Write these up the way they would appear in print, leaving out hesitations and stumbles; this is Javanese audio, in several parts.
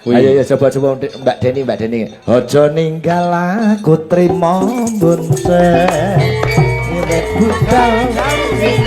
Ayo ya coba Mbak Deni. Aja ninggal aku trimo bunse. Nek budal sing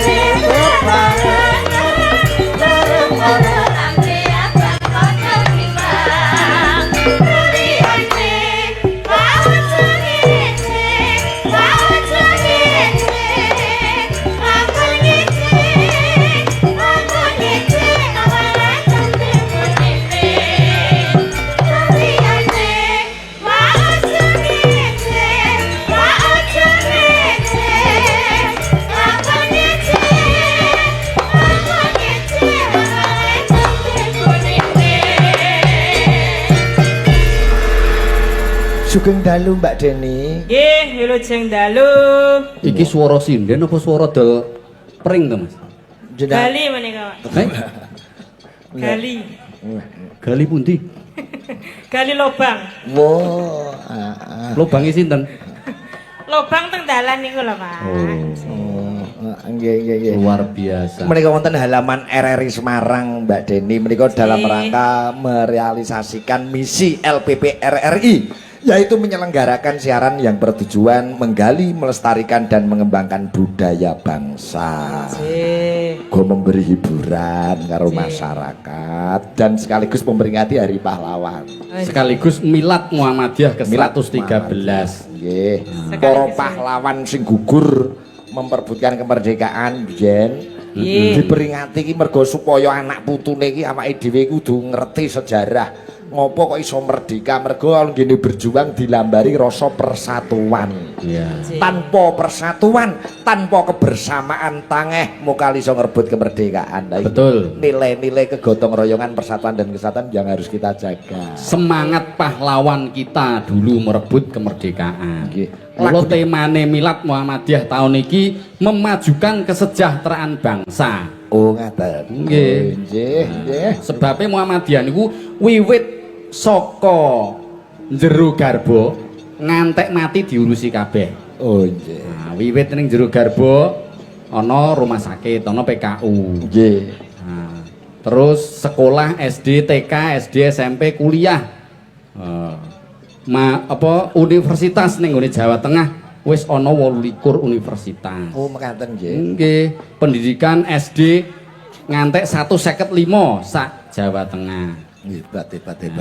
Sugeng dalu Mbak Deni. Nggih, wilujeng dalu. Iki swara sinden apa swara dol pring to, Mas? Gali menika, Pak. Gali. Gali pundi? Gali lobang. Wah, Lubange sinten? Lobang teng dalan niku lho, Pak. nggih. Luar biasa. Menika wonten halaman RRI Semarang Mbak Deni menika dalam rangka merealisasikan misi LPP RRI yaitu menyelenggarakan siaran yang bertujuan menggali, melestarikan dan mengembangkan budaya bangsa. Go memberi hiburan karo masyarakat dan sekaligus memperingati Hari Pahlawan. Sekaligus Milad Muhammadiyah ke-113. Nggih. Para pahlawan sing gugur memperebutkan kemerdekaan biyen diperingati iki mergo supaya anak putune iki awake dhewe kudu ngerti sejarah ngopo kok iso merdeka mergo ngene berjuang dilambari rasa persatuan. Tanpa persatuan, tanpa kebersamaan tangeh mokal iso ngerebut kemerdekaan. Betul. Nilai-nilai kegotong royongan, persatuan dan kesatuan yang harus kita jaga. Semangat pahlawan kita dulu merebut kemerdekaan. Kalau temane Milad Muhammadiyah tahun ini memajukan kesejahteraan bangsa. Oh ngaten. Nggih. Sebabnya Muhammadiyah niku wiwit saka jero garba ngantek mati diurusi kabeh. Oh nggih. Nah, wiwit ning jero garba ana rumah sakit, ana PKU. Nggih. Nah, terus sekolah SD, TK, SD, SMP, kuliah. Universitas ning nggone Jawa Tengah wis ana 28 universitas. Oh mekaten nggih. Nggih, pendidikan SD ngantek 155 sak Jawa Tengah. Hebat.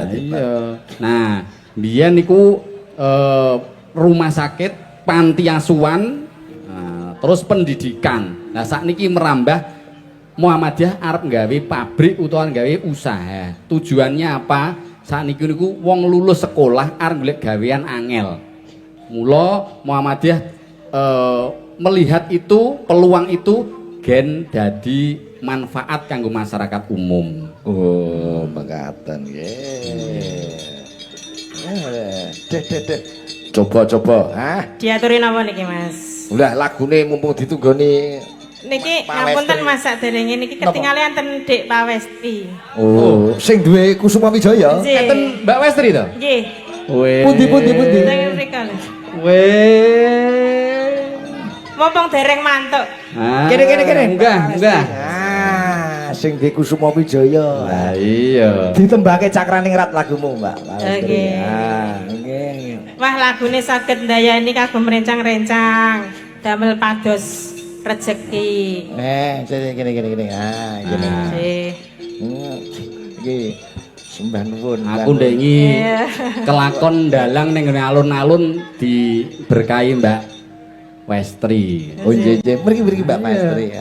Iya. Nah, biyen niku rumah sakit, panti asuhan, terus pendidikan. Nah, sakniki merambah Muhammadiyah arep nggawe pabrik utawa nggawe usaha. Tujuannya apa? Sakniki niku wong lulus sekolah arep golek gawean angel. Mula Muhammadiyah melihat itu, peluang itu gen dadi manfaat kanggo masyarakat umum. Oh, mekaten nggih. Dek. Coba. Diaturin apa niki, Mas? Ulah lagune mumpung ditunggoni. Niki ngapunten Mas saderenge niki ketinggalan ten Dik Pawesti. Oh, sing duwe Kusuma Wijaya. Enten Mbak Westri to? Nggih. Pundi. Teng mriko lho. Mumpung dereng mantuk. Kene. Enggak. Sing di Kusuma Wijaya. Lah iya. Ditembake cakraning rat lagumu, Mbak. Nggih. Nggih. Wah, lagune saged ndayani kagem rencang-rencang damel pados rezeki. Gini. Gini. Nggih. Sembah nuwun. Aku ndengi kelakon dalang ning alun-alun diberkahi Mbak Westri. Oh nggih. Mriki Mbak Westri.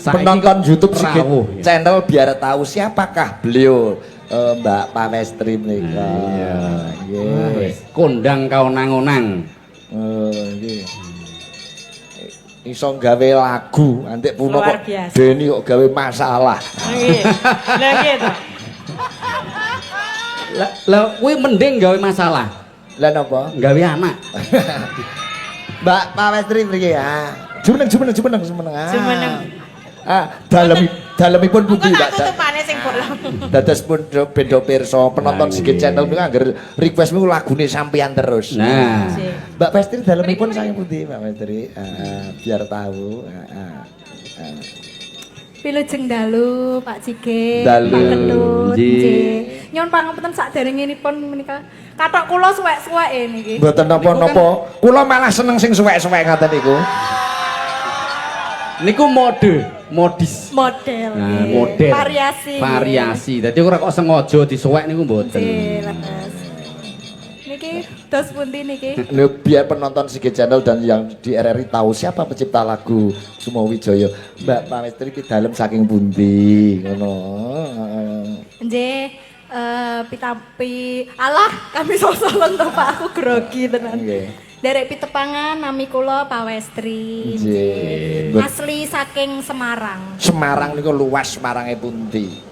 Penonton YouTube rawuh channel biar tahu siapakah beliau Mbak Pawestri menika. Iya. Nggih. Kondang kaonang-onang. Nggih. Iso gawe lagu, antik puno kok biasa. Deni kok gawe masalah. Nggih. Lah nggih to. Lah kuwi mending gawe masalah. Lah napa? Gawe anak. Mbak Pawestri mriki Jumeneng. Jumeneng. Dalemipun pundi Mbak? Tutupane sing bolong. Dados pun beda pirsa penonton Sigit Channel niku angger request niku lagune sampean terus. Nah, Mbak Pawestri dalemipun saking pundi Mbak Pawestri? Biar tahu. Wilujeng dalu Pak Cige, Dalu. Pak Ketut, Nggih. nggih. Nyuwun pangapunten saderengipun menika. Kathok kula suwek-suweke niki. Mboten napa-napa. Kula malah seneng sing suwek-suwek ngoten niku. Niku modis. Model. Nah, nggih. model. Variasi. Variasi. Dadi ora kok sengaja disuwek niku mboten. Nggih, leres. Niki dos pundi niki? Nih, biar penonton Sige Channel dan yang di RRI tahu siapa pencipta lagu Sumowijoyo. Mbak Pawestri ki dalem saking pundi ngono. Nggih, pitapi alah kami sosolan to Pak aku grogi tenan. Nggih. Derek pitepangan nami kula Pawestri. Nggih. Asli saking Semarang. Semarang niku luas Semarangnya pundi.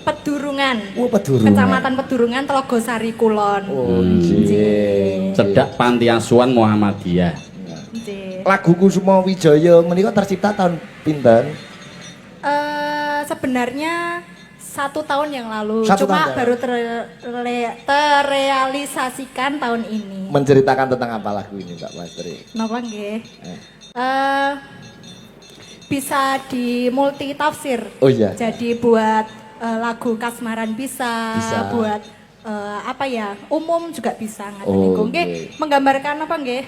Pedurungan. Oh, Pedurungan. Kecamatan Pedurungan Telogosari Kulon. Oh, nggih. Cedak Panti Asuhan Muhammadiyah. Nggih. Laguku Sumowijoyo menika tercipta tahun pinten? Sebenarnya 1 tahun yang lalu, 1 cuma tahun. baru terrealisasikan tahun ini. Menceritakan tentang apa lagu ini Mbak Pawestri? Napa nggih? Bisa di multi tafsir. Oh iya. Jadi buat lagu kasmaran bisa, Bisa. buat apa ya? Umum juga bisa ngaten Oh, niku. Nggih, nggih. menggambarkan apa nggih?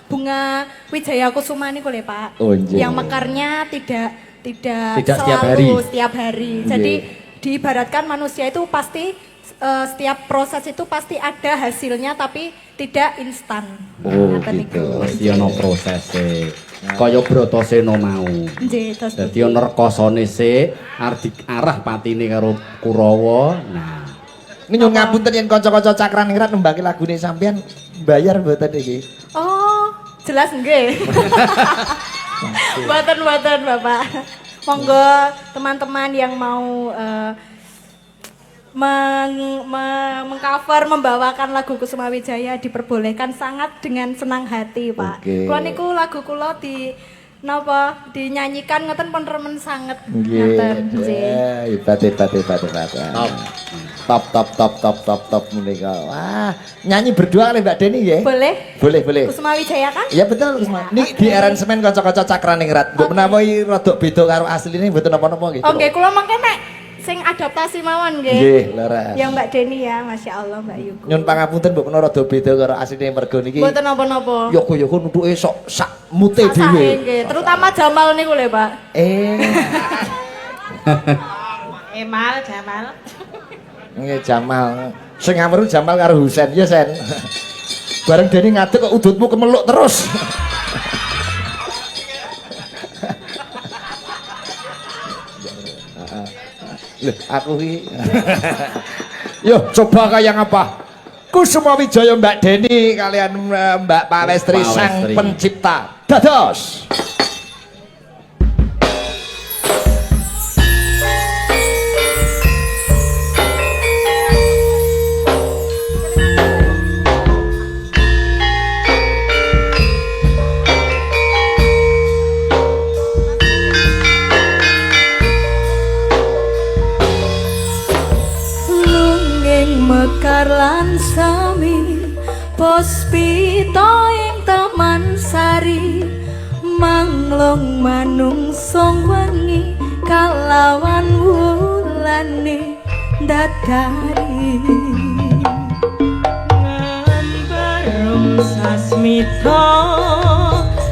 Bunga Wijaya Kusuma niku lho, Pak. Oh, nggih. Yang mekarnya tidak Tidak selalu setiap hari. Jadi Nggih. diibaratkan manusia itu pasti setiap proses itu pasti ada hasilnya tapi tidak instan. Oh, Ngaten gitu. niku. Mesti ana prosese. Kaya Bratasena mau. Nggih, terus Dadi ana rekasane sik arah patine karo Kurawa. Nah, Ini nyun ngapunten yen kanca-kanca Cakraningrat nembaki lagune sampean bayar mboten iki? Oh, jelas nggih. Buatan Bapak. Monggo teman-teman yang mau mengcover membawakan lagu Kusuma Wijaya diperbolehkan sangat dengan senang hati, Pak. Oke. Kula niku lagu kula napa dinyanyikan ngoten pun remen sanget. Nggih. Ngoten, nggih. Hebat. Top menika. Wah, nyanyi berdua kali Mbak Deni nggih? Boleh? Boleh. Kusuma Wijaya kan? Iya betul, Kusma. Ini di aransemen kanca-kanca Cakraningrat. Mbok menawa iki rada beda karo asline mboten napa-napa nggih. Oke, kula mangke nek sing adaptasi mawon nggih. Nggih, leres. Yang Mbak Deni ya, Masya Allah Mbak Yuku. Nyun pangapunten mbok menawa rada beda karo asline mergo niki. Mboten napa-napa. Yoko nutuke sok sak mute Sasae dhewe. nggih, terutama Jamal niku lho, Pak. Jamal. Nggih Jamal. Sing ngameru Jamal karo Husen ya Sen. Bareng Deni ngadeg kok udutmu kemeluk terus. Loh, aku iki. Yo, coba kayak apa? Kusuma Wijaya Mbak Deni kalian Mbak Pawestri sang Pawestri. pencipta. Dados. Lunging mekar lan sami Puspita ing taman sari Manglong manungsong wengi kalawan wulane dadari Ngambarung sasmita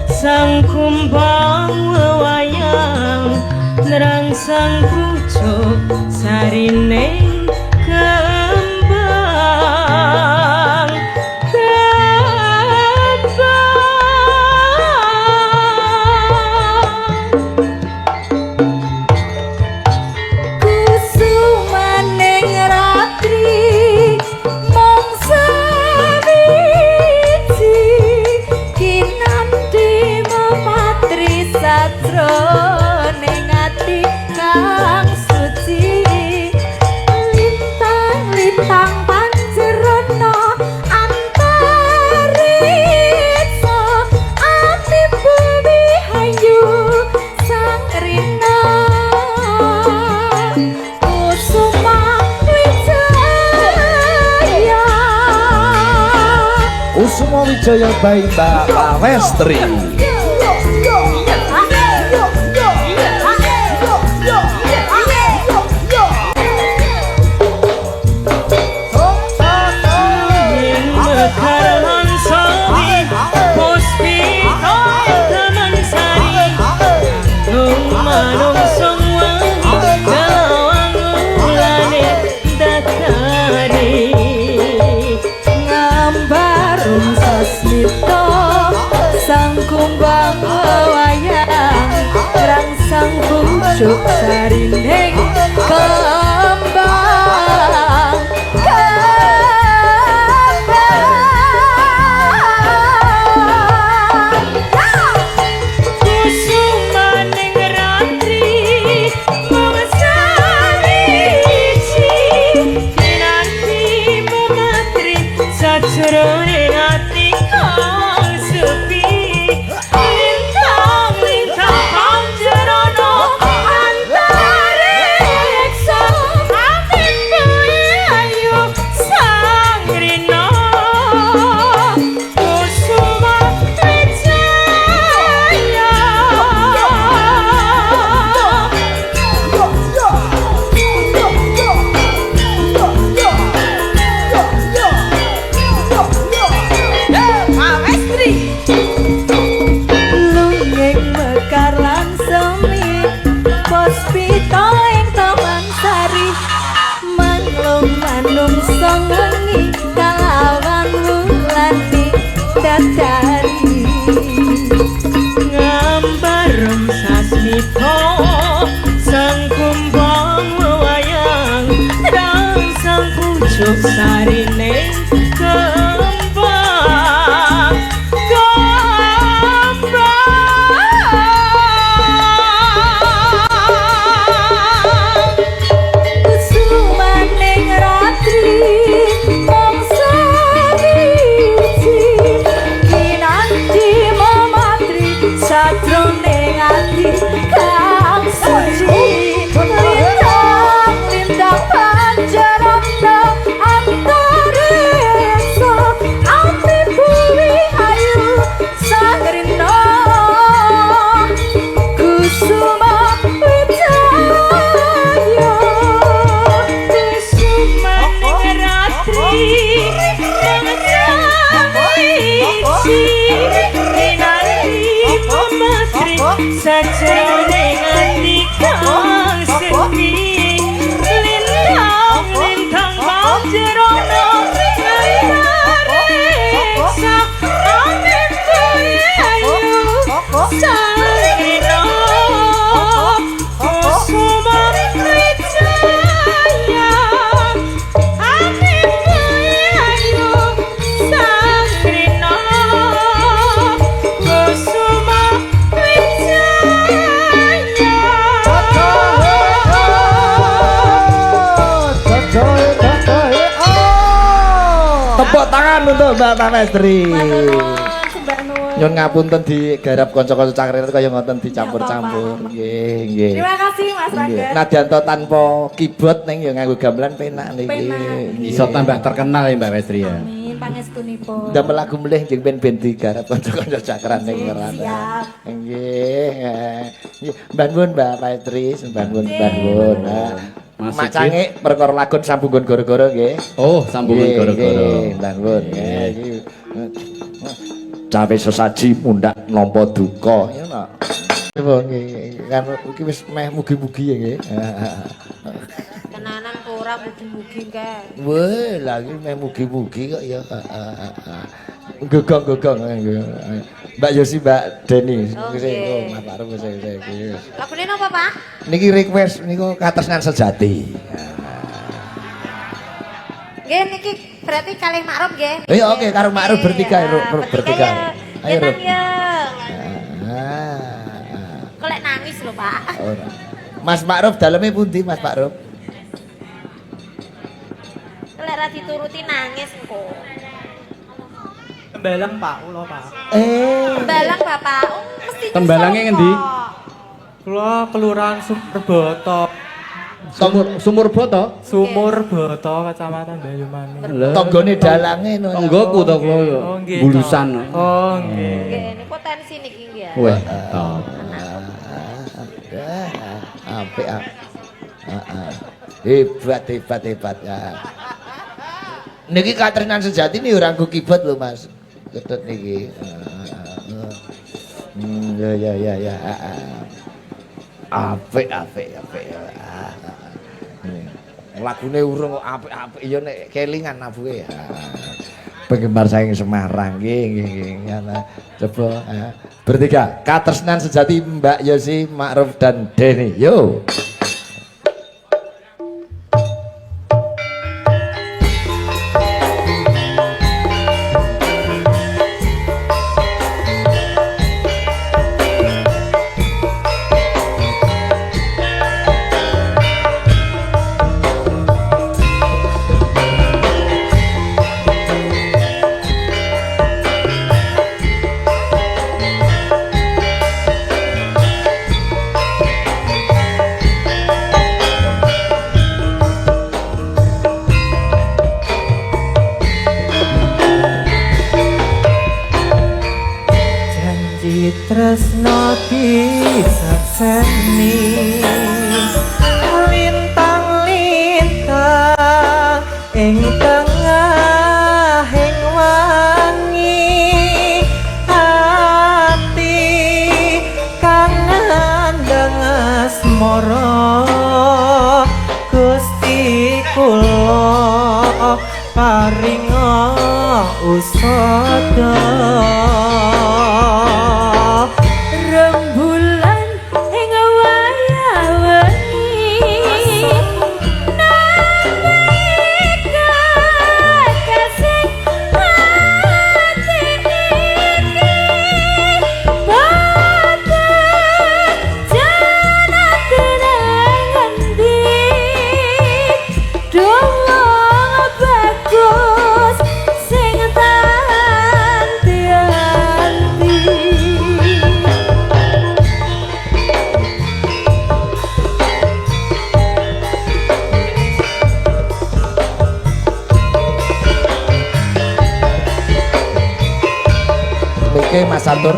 sang kumbang wewayang nerangsang pucuk sarine kembang Kusumaning ratri mung sawiji kinanti mematri satroning ati kang suci lintang-lintang pancerana antariksa ati bumi hayu sang rina Kusuma Wijaya Kusuma Wijaya by Mbak Pawestri. wong wengi kalawan wulan dadari Ngambarem sasmita sang kumbang wayang dan sang pucuk sarine kembang kusumaning ratri mangsa wiji kinanti mamatri satroning ati kang suci lintang lintang panjarana antariksa ati bumi ayu sangrina kusuma wijaya kusumaning ratri mangsa wiji kinanti mamatri sajroning ati kang sepi lintang lintang panjarana antariksa ati bumi ayu sangrina kusuma wijaya ati bumi ayu sangrina kusuma Tepuk tangan untuk Mbak Tamestri. sembah nuwun. Nyun ngapunten digarap kanca-kanca cakrir kaya ngoten dicampur-campur. Nggih, nggih. Terima kasih Mas Nggih. Raga. Nadyanto tanpa keyboard ning ya nganggo gamelan penak niki. Penak. Nggih. Iso tambah terkenal ya Mbak Westri ya. Amin pangestunipun. Ndamel lagu melih njing ben digarap kanca-kanca cakran ning Siap, ngeran. siap. Nggih. Nggih, mbah nuwun Mbak Paitri, mbah nuwun, mbah nuwun. Mas Mak Sigit. Cangik perkara lakon sambungan gara-gara nggih. Oh, sambungan Nggih, gara-gara. nggih, mbah nuwun. Nggih, iki. Cawe sesaji mundak nampa duka, ya nak. Nggih, kan iki wis meh mugi-mugi ya nggih. Tenanan kok ora mugi-mugi kae. Wah, lagi meh mugi-mugi kok ya. Gegong-gegong. Mbak Yosi, Mbak Deni. Oke. Mas Arif saya. Lagune napa, Pak? Niki request niku katresnan sejati. Nggih niki berarti kalih makruf nggih. Iya, oke, karo makruf bertiga, bertiga. Ayo, Ayo, Rup. ya. Ah. Kok lek nangis lho, Pak. Ora. Mas Makruf daleme pundi Mas Makruf? Lek ra dituruti nangis engko. Tembalang Pak, kula Pak. Tembalang Bapak. Oh, mesti Tembalangnya nyusul ngendi? kok. Kula kelurahan Sumurboto. Sumur Boto. Sumurboto, Kecamatan Banyumanik. Tanggane dalange no. Tanggoku to kula ya. Oh, nggih, Bulusan. Oh, nggih. Nggih, ini potensi niki nggih. Wah, top. Apik. Hebat ya. Niki katresnan sejati nih ora nggo keyboard lho Mas. Ketut niki. Ya. Apik. Lagune urung kok apik-apik ya nek kelingan abuke ya. Penggemar saking Semarang nggih. Coba bertiga katresnan sejati Mbak Yosi, Makruf dan Deni. Yo. Tresno disakseni lintang-lintang ing tengahing wangi ati kang ngandheng asmara Gusti kula paringa usada rembulan ing wayah wengi nalika kasih ati iki padha janate nang endi doang bagus sing tanti-anti. Oke Mas Atur.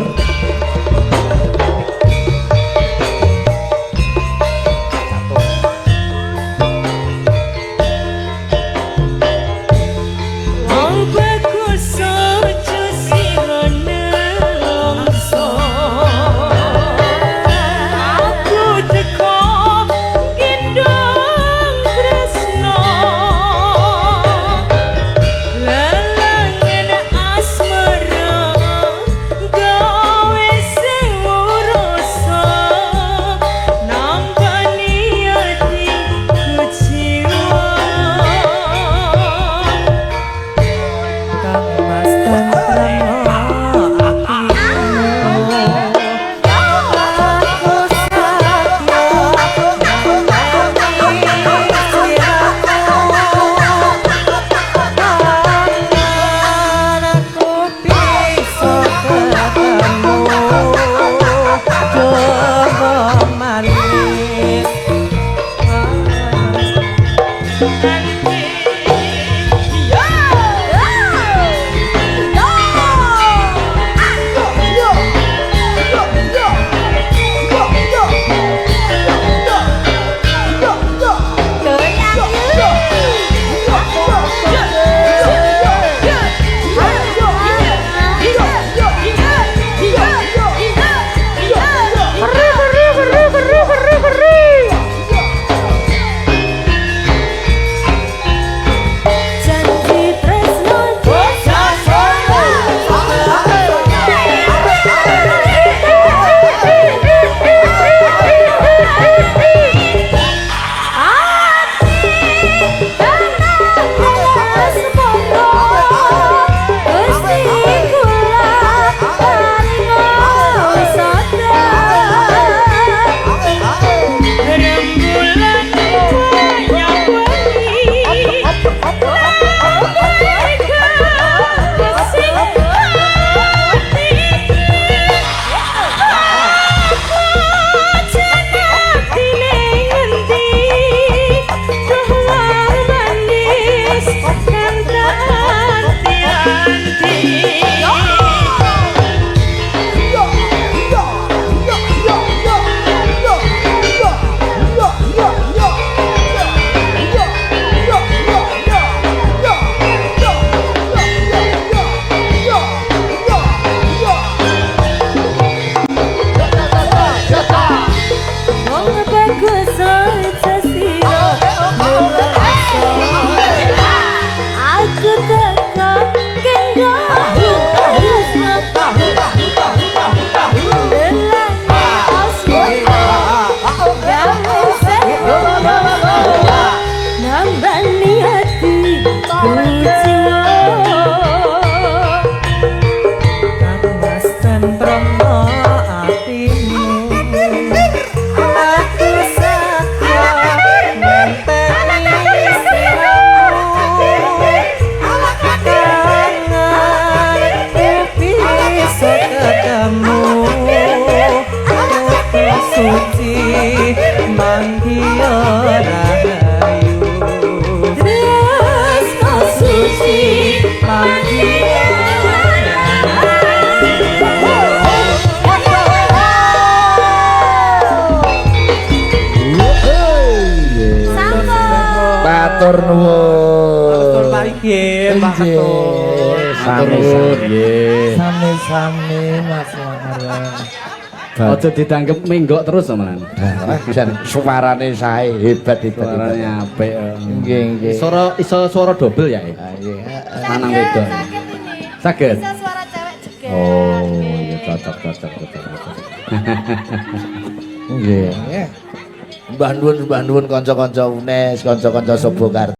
Wong bagus ojo sira nelongso. Aku teko gendong tresno. Lelangen asmara gawe sing urusa. Nampani ati kuciwa. Kang Mas tentrem Matur nuwun. Matur paringin, Pak Ketua. Sami-sami. Nggih. Sami-sami Mas Makaryan. Aja ditanggep menggok terus sampean. Jan suarane sae hebat hebat. Suarane apik. Nggih nggih. Suara double ya. Nggih. Lanang wedok. Sakit ini. Saged. Bisa suara cewek juga. Oh, ya cocok. Nggih. Mbah nuwun kanca-kanca UNES, kanca-kanca Sobokarti.